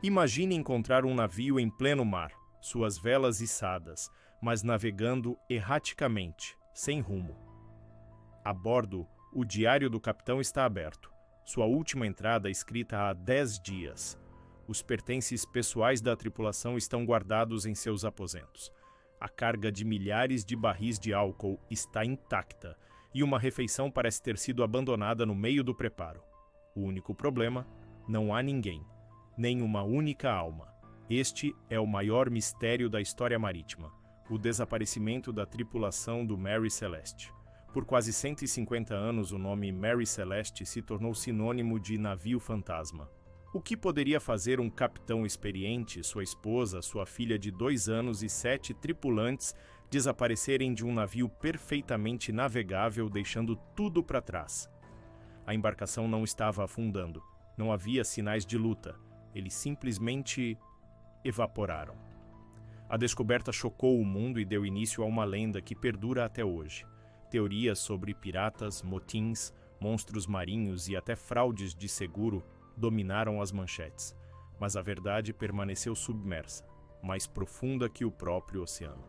Imagine encontrar um navio em pleno mar, suas velas içadas, mas navegando erraticamente, sem rumo. A bordo, o diário do capitão está aberto. Sua última entrada escrita há 10 dias. Os pertences pessoais da tripulação estão guardados em seus aposentos. A carga de milhares de barris de álcool está intacta e uma refeição parece ter sido abandonada no meio do preparo. O único problema: não há ninguém, nem uma única alma. Este é o maior mistério da história marítima, o desaparecimento da tripulação do Mary Celeste. Por quase 150 anos, o nome Mary Celeste se tornou sinônimo de navio fantasma. O que poderia fazer um capitão experiente, sua esposa, sua filha de 2 anos e 7 tripulantes desaparecerem de um navio perfeitamente navegável, deixando tudo para trás? A embarcação não estava afundando. Não havia sinais de luta. Eles simplesmente evaporaram. A descoberta chocou o mundo e deu início a uma lenda que perdura até hoje. Teorias sobre piratas, motins, monstros marinhos e até fraudes de seguro dominaram as manchetes, mas a verdade permaneceu submersa, mais profunda que o próprio oceano.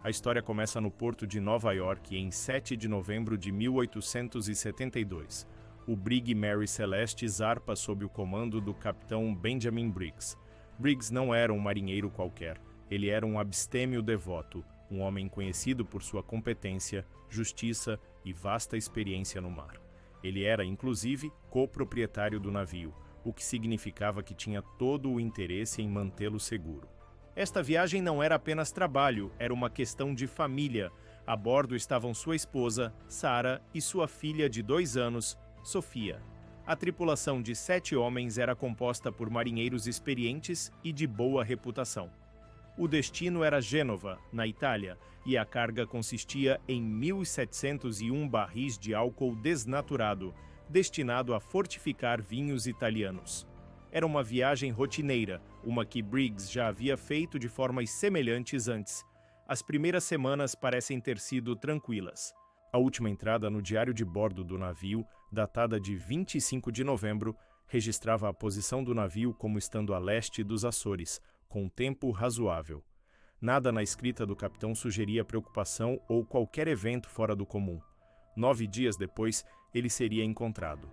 A história começa no porto de Nova York em 7 de novembro de 1872. O brig Mary Celeste zarpa sob o comando do capitão Benjamin Briggs. Briggs não era um marinheiro qualquer, ele era um abstêmio devoto, um homem conhecido por sua competência, justiça e vasta experiência no mar. Ele era, inclusive, coproprietário do navio, o que significava que tinha todo o interesse em mantê-lo seguro. Esta viagem não era apenas trabalho, era uma questão de família. A bordo estavam sua esposa, Sarah, e sua filha de 2 anos, Sofia. A tripulação de 7 homens era composta por marinheiros experientes e de boa reputação. O destino era Gênova, na Itália, e a carga consistia em 1.701 barris de álcool desnaturado, destinado a fortificar vinhos italianos. Era uma viagem rotineira, uma que Briggs já havia feito de formas semelhantes antes. As primeiras semanas parecem ter sido tranquilas. A última entrada no diário de bordo do navio, datada de 25 de novembro, registrava a posição do navio como estando a leste dos Açores, com tempo razoável. Nada na escrita do capitão sugeria preocupação ou qualquer evento fora do comum. 9 dias depois, ele seria encontrado.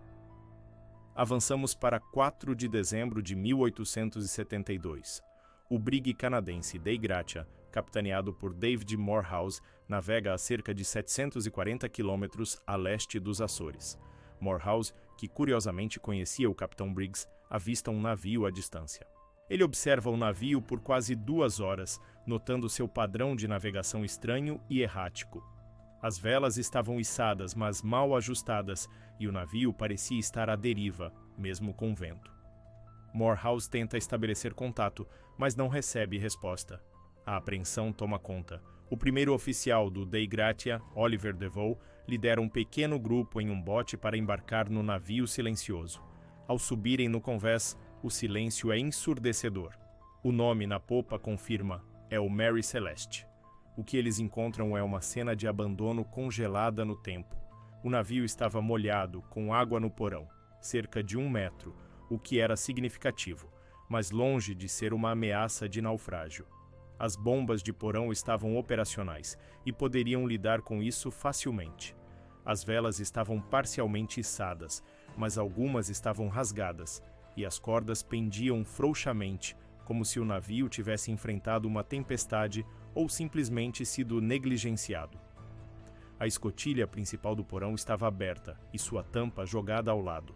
Avançamos para 4 de dezembro de 1872. O brig canadense Dei Gratia, capitaneado por David Morehouse, navega a cerca de 740 quilômetros a leste dos Açores. Morehouse, que curiosamente conhecia o capitão Briggs, avista um navio à distância. Ele observa o navio por quase 2 horas, notando seu padrão de navegação estranho e errático. As velas estavam içadas, mas mal ajustadas, e o navio parecia estar à deriva, mesmo com vento. Morehouse tenta estabelecer contato, mas não recebe resposta. A apreensão toma conta. O primeiro oficial do Dei Gratia, Oliver Devoe, lidera um pequeno grupo em um bote para embarcar no navio silencioso. Ao subirem no convés, o silêncio é ensurdecedor. O nome na popa confirma, é o Mary Celeste. O que eles encontram é uma cena de abandono congelada no tempo. O navio estava molhado, com água no porão, cerca de 1 metro, o que era significativo, mas longe de ser uma ameaça de naufrágio. As bombas de porão estavam operacionais e poderiam lidar com isso facilmente. As velas estavam parcialmente içadas, mas algumas estavam rasgadas, e as cordas pendiam frouxamente, como se o navio tivesse enfrentado uma tempestade ou simplesmente sido negligenciado. A escotilha principal do porão estava aberta e sua tampa jogada ao lado.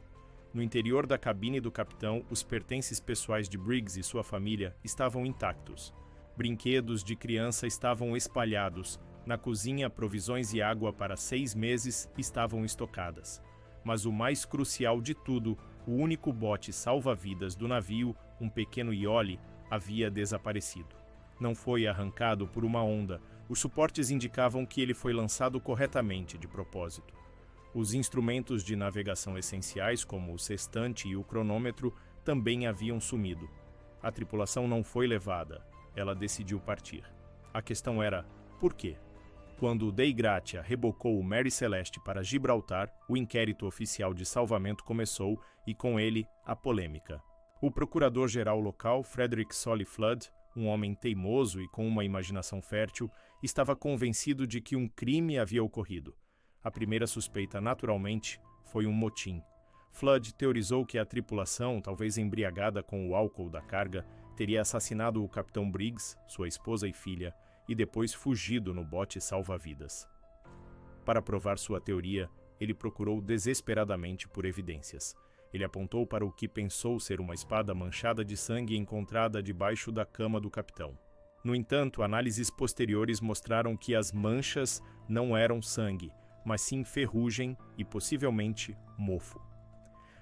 No interior da cabine do capitão, os pertences pessoais de Briggs e sua família estavam intactos. Brinquedos de criança estavam espalhados. Na cozinha, provisões e água para 6 meses estavam estocadas. Mas o mais crucial de tudo, o único bote salva-vidas do navio, um pequeno iole, havia desaparecido. Não foi arrancado por uma onda. Os suportes indicavam que ele foi lançado corretamente, de propósito. Os instrumentos de navegação essenciais, como o sextante e o cronômetro, também haviam sumido. A tripulação não foi levada. Ela decidiu partir. A questão era, por quê? Quando o Dei Gratia rebocou o Mary Celeste para Gibraltar, o inquérito oficial de salvamento começou e, com ele, a polêmica. O procurador-geral local, Frederick Solly Flood, um homem teimoso e com uma imaginação fértil, estava convencido de que um crime havia ocorrido. A primeira suspeita, naturalmente, foi um motim. Flood teorizou que a tripulação, talvez embriagada com o álcool da carga, teria assassinado o capitão Briggs, sua esposa e filha, e depois fugido no bote salva-vidas. Para provar sua teoria, ele procurou desesperadamente por evidências. Ele apontou para o que pensou ser uma espada manchada de sangue encontrada debaixo da cama do capitão. No entanto, análises posteriores mostraram que as manchas não eram sangue, mas sim ferrugem e, possivelmente, mofo.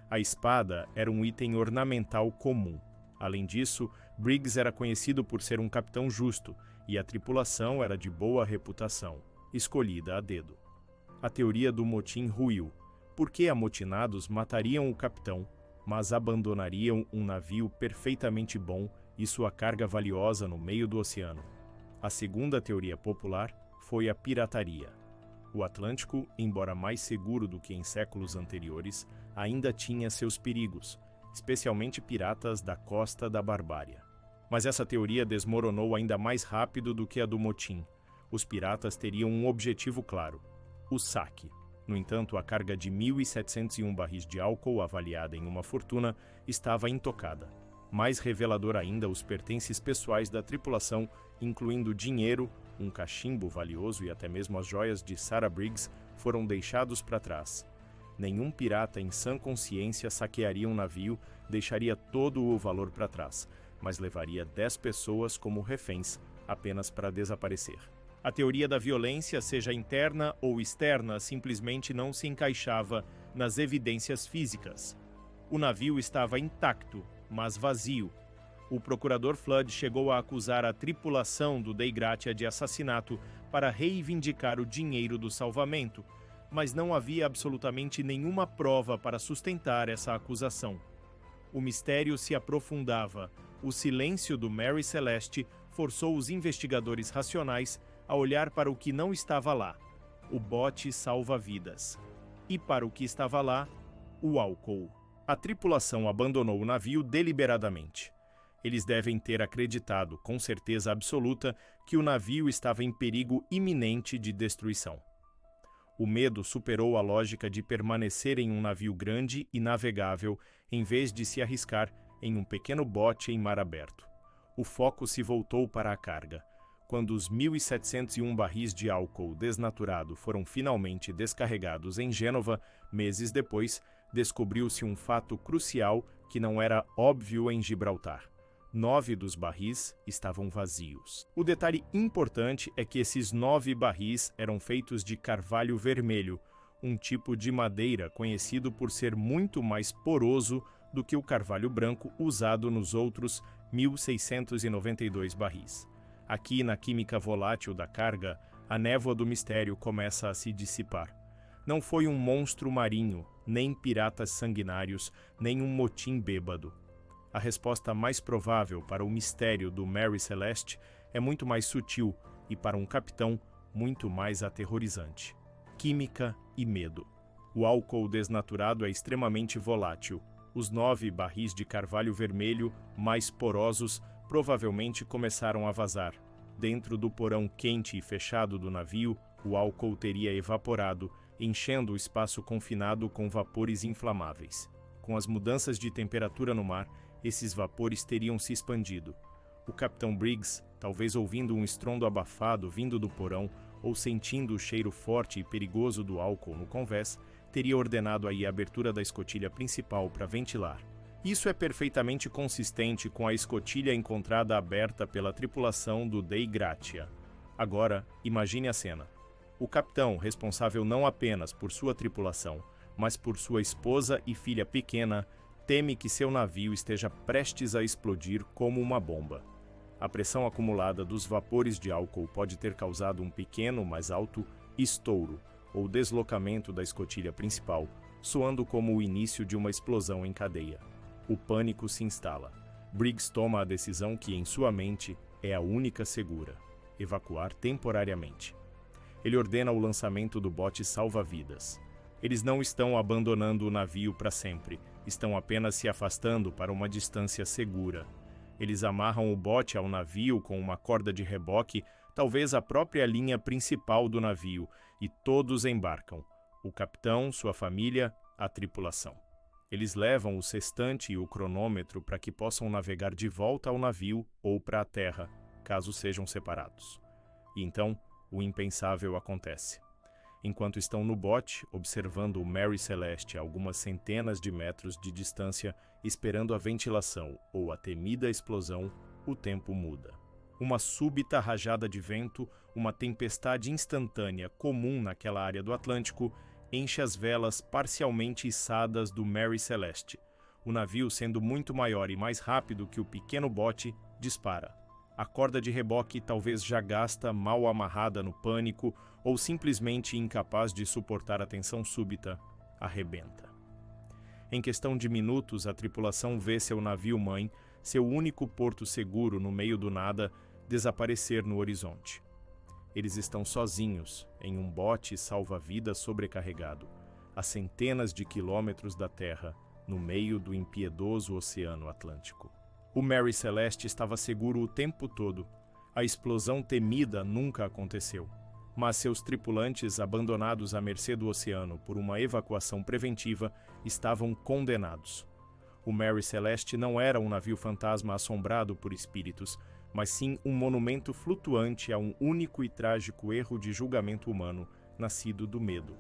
A espada era um item ornamental comum. Além disso, Briggs era conhecido por ser um capitão justo e a tripulação era de boa reputação, escolhida a dedo. A teoria do motim ruiu, porque amotinados matariam o capitão, mas abandonariam um navio perfeitamente bom e sua carga valiosa no meio do oceano. A segunda teoria popular foi a pirataria. O Atlântico, embora mais seguro do que em séculos anteriores, ainda tinha seus perigos, especialmente piratas da costa da Barbária. Mas essa teoria desmoronou ainda mais rápido do que a do motim. Os piratas teriam um objetivo claro: o saque. No entanto, a carga de 1.701 barris de álcool, avaliada em uma fortuna, estava intocada. Mais revelador ainda, os pertences pessoais da tripulação, incluindo dinheiro, um cachimbo valioso e até mesmo as joias de Sarah Briggs, foram deixados para trás. Nenhum pirata em sã consciência saquearia um navio, deixaria todo o valor para trás, mas levaria 10 pessoas como reféns, apenas para desaparecer. A teoria da violência, seja interna ou externa, simplesmente não se encaixava nas evidências físicas. O navio estava intacto, mas vazio. O procurador Flood chegou a acusar a tripulação do Dei Gratia de assassinato para reivindicar o dinheiro do salvamento, mas não havia absolutamente nenhuma prova para sustentar essa acusação. O mistério se aprofundava. O silêncio do Mary Celeste forçou os investigadores racionais a olhar para o que não estava lá, o bote salva-vidas. E para o que estava lá, o álcool. A tripulação abandonou o navio deliberadamente. Eles devem ter acreditado, com certeza absoluta, que o navio estava em perigo iminente de destruição. O medo superou a lógica de permanecer em um navio grande e navegável, em vez de se arriscar em um pequeno bote em mar aberto. O foco se voltou para a carga. Quando os 1.701 barris de álcool desnaturado foram finalmente descarregados em Gênova, meses depois, descobriu-se um fato crucial que não era óbvio em Gibraltar. 9 dos barris estavam vazios. O detalhe importante é que esses 9 barris eram feitos de carvalho vermelho, um tipo de madeira conhecido por ser muito mais poroso do que o carvalho branco usado nos outros 1.692 barris. Aqui, na química volátil da carga, a névoa do mistério começa a se dissipar. Não foi um monstro marinho, nem piratas sanguinários, nem um motim bêbado. A resposta mais provável para o mistério do Mary Celeste é muito mais sutil e, para um capitão, muito mais aterrorizante. Química e medo. O álcool desnaturado é extremamente volátil. Os 9 barris de carvalho vermelho, mais porosos, provavelmente começaram a vazar. Dentro do porão quente e fechado do navio, o álcool teria evaporado, enchendo o espaço confinado com vapores inflamáveis. Com as mudanças de temperatura no mar, esses vapores teriam se expandido. O capitão Briggs, talvez ouvindo um estrondo abafado vindo do porão ou sentindo o cheiro forte e perigoso do álcool no convés, teria ordenado aí a abertura da escotilha principal para ventilar. Isso é perfeitamente consistente com a escotilha encontrada aberta pela tripulação do Dei Gratia. Agora, imagine a cena. O capitão, responsável não apenas por sua tripulação, mas por sua esposa e filha pequena, teme que seu navio esteja prestes a explodir como uma bomba. A pressão acumulada dos vapores de álcool pode ter causado um pequeno, mas alto, estouro, ou deslocamento da escotilha principal, soando como o início de uma explosão em cadeia. O pânico se instala. Briggs toma a decisão que, em sua mente, é a única segura: evacuar temporariamente. Ele ordena o lançamento do bote salva-vidas. Eles não estão abandonando o navio para sempre, estão apenas se afastando para uma distância segura. Eles amarram o bote ao navio com uma corda de reboque, talvez a própria linha principal do navio, e todos embarcam: o capitão, sua família, a tripulação. Eles levam o sextante e o cronômetro para que possam navegar de volta ao navio ou para a terra, caso sejam separados. E então, o impensável acontece. Enquanto estão no bote, observando o Mary Celeste a algumas centenas de metros de distância, esperando a ventilação ou a temida explosão, o tempo muda. Uma súbita rajada de vento, uma tempestade instantânea comum naquela área do Atlântico, enche as velas parcialmente içadas do Mary Celeste. O navio, sendo muito maior e mais rápido que o pequeno bote, dispara. A corda de reboque, talvez já gasta, mal amarrada no pânico, ou simplesmente incapaz de suportar a tensão súbita, arrebenta. Em questão de minutos, a tripulação vê seu navio-mãe, seu único porto seguro no meio do nada, desaparecer no horizonte. Eles estão sozinhos, em um bote salva-vidas sobrecarregado, a centenas de quilômetros da Terra, no meio do impiedoso Oceano Atlântico. O Mary Celeste estava seguro o tempo todo. A explosão temida nunca aconteceu. Mas seus tripulantes, abandonados à mercê do oceano por uma evacuação preventiva, estavam condenados. O Mary Celeste não era um navio fantasma assombrado por espíritos, mas sim um monumento flutuante a um único e trágico erro de julgamento humano, nascido do medo.